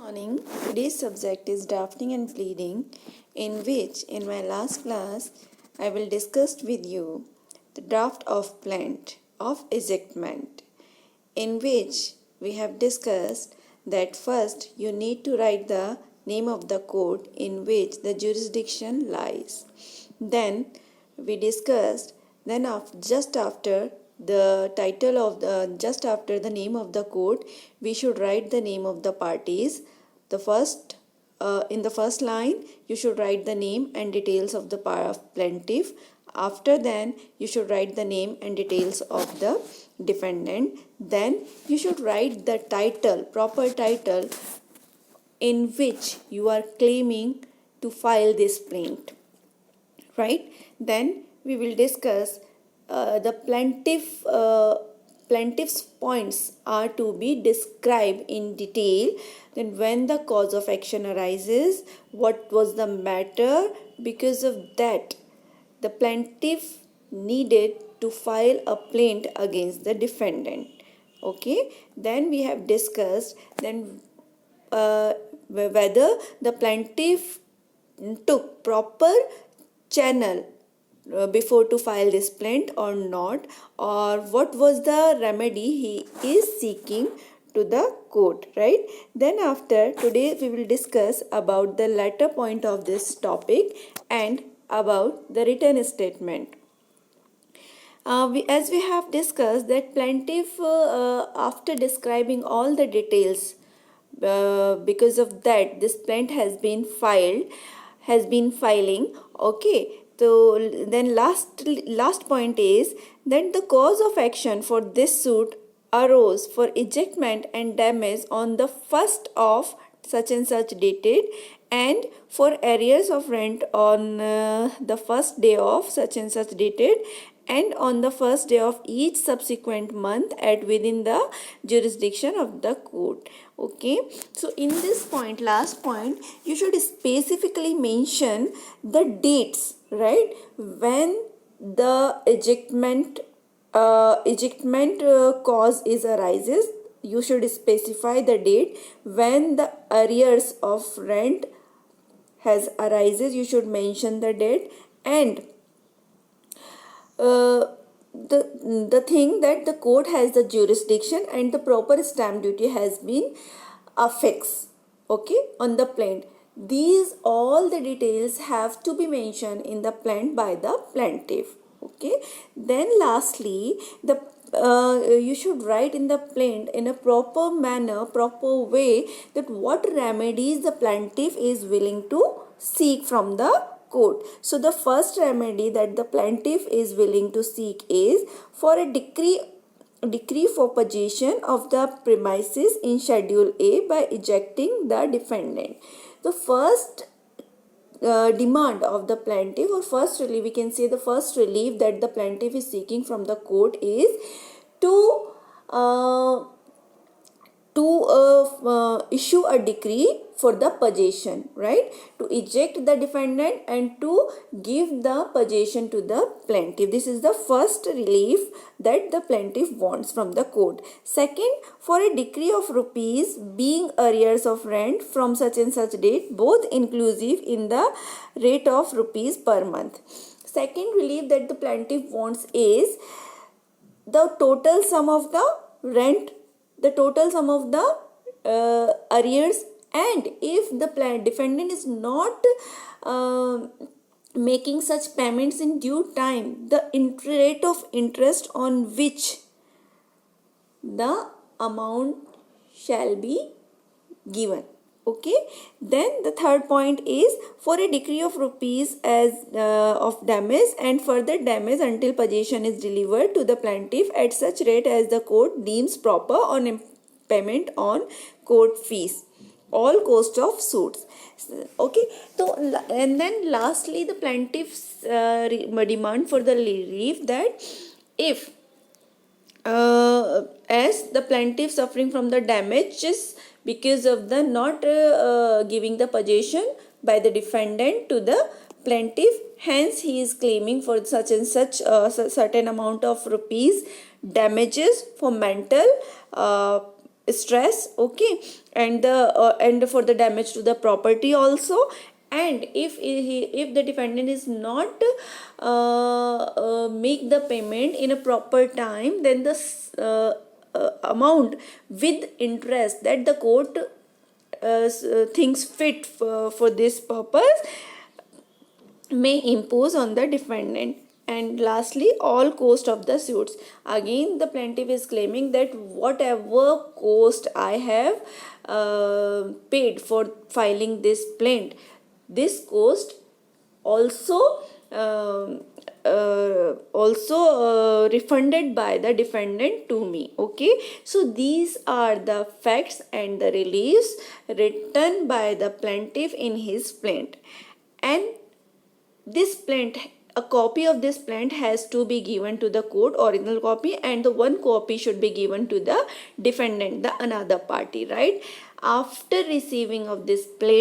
Morning. Today's subject is drafting and pleading, in which in my last class I will discuss with you the draft of plaint of ejectment, in which we have discussed that first you need to write the name of the court in which the jurisdiction lies. Then we discussed just after the name of the court, we should write the name of the parties. In the first line you should write the name and details of the plaintiff. After then you should write the name and details of the defendant. Then you should write the proper title in which you are claiming to file this plaint, right? Then we will discuss the plaintiff's points are to be described in detail. Then when the cause of action arises, what was the matter, because of that the plaintiff needed to file a plaint against the defendant. Okay, then we have discussed whether the plaintiff took proper channel before to file this plaint or not, or what was the remedy he is seeking to the court, right? Then today we will discuss about the latter point of this topic and about the written statement. As we have discussed that plaintiff after describing all the details, because of that this plaint has been filing. Okay, so then last point is that the cause of action for this suit arose for ejectment and damage on the first of such and such dated, and for arrears of rent on the first day of such and such dated, and on the first day of each subsequent month at within the jurisdiction of the court. Okay, so in this point, last point, you should specifically mention the dates, right? When the ejectment cause arises, you should specify the date. When the arrears of rent arises, you should mention the date. And the thing that the court has the jurisdiction and the proper stamp duty has been affixed, okay, on the plaint. These all the details have to be mentioned in the plaint by the plaintiff. Okay, then lastly you should write in the plaint in a proper manner, proper way, that what remedies the plaintiff is willing to seek from the court. So the first remedy that the plaintiff is willing to seek is for a decree for possession of the premises in Schedule A by ejecting the defendant. The first demand of the plaintiff, or first relief, we can say the first relief that the plaintiff is seeking from the court is to issue a decree for the possession, right? To eject the defendant and to give the possession to the plaintiff. This is the first relief that the plaintiff wants from the court. Second, for a decree of rupees being arrears of rent from such and such date, both inclusive in the rate of rupees per month. Second relief that the plaintiff wants is the total sum of the rent, the total sum of the arrears, and if the defendant is not making such payments in due time, the rate of interest on which the amount shall be given. Okay, then the third point is for a decree of rupees as of damage and further damage until possession is delivered to the plaintiff at such rate as the court deems proper on payment on court fees, all cost of suits. Okay, so and then lastly the plaintiff's demand for the relief that if as the plaintiff suffering from the damages because of the not giving the possession by the defendant to the plaintiff, hence he is claiming for such and such certain amount of rupees damages for mental stress, okay, and for the damage to the property also. And if the defendant is not make the payment in a proper time, then the amount with interest that the court thinks fit for this purpose may impose on the defendant. And lastly, all cost of the suits. Again, the plaintiff is claiming that whatever cost I have paid for filing this plaint, this cost also refunded by the defendant to me. Okay, so these are the facts and the reliefs written by the plaintiff in his plaint. And this plaint, a copy of this plaint has to be given to the court, original copy, and the one copy should be given to the defendant, the another party, right? After receiving of this plaint,